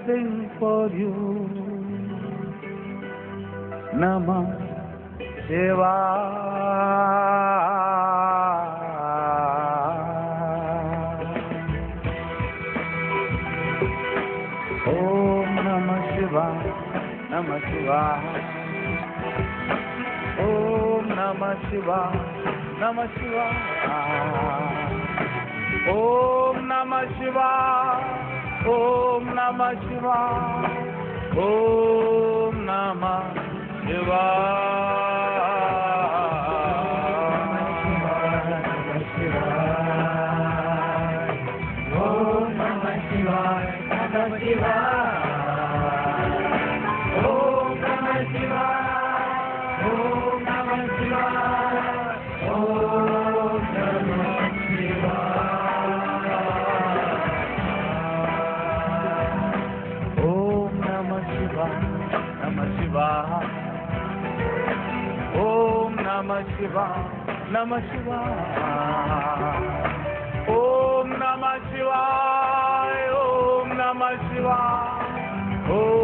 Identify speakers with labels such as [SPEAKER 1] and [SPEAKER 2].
[SPEAKER 1] sing for you. Namah Shivaya. Om Namah Shivaya. Namah Shivaya. Om Namah Shivaya. Namah Shivaya. Om Namah Shivaya. Om Namah Shivaya. Om Namah Namah Shivaya. Om Namah Shivaya. Om Namah Shivaya. Om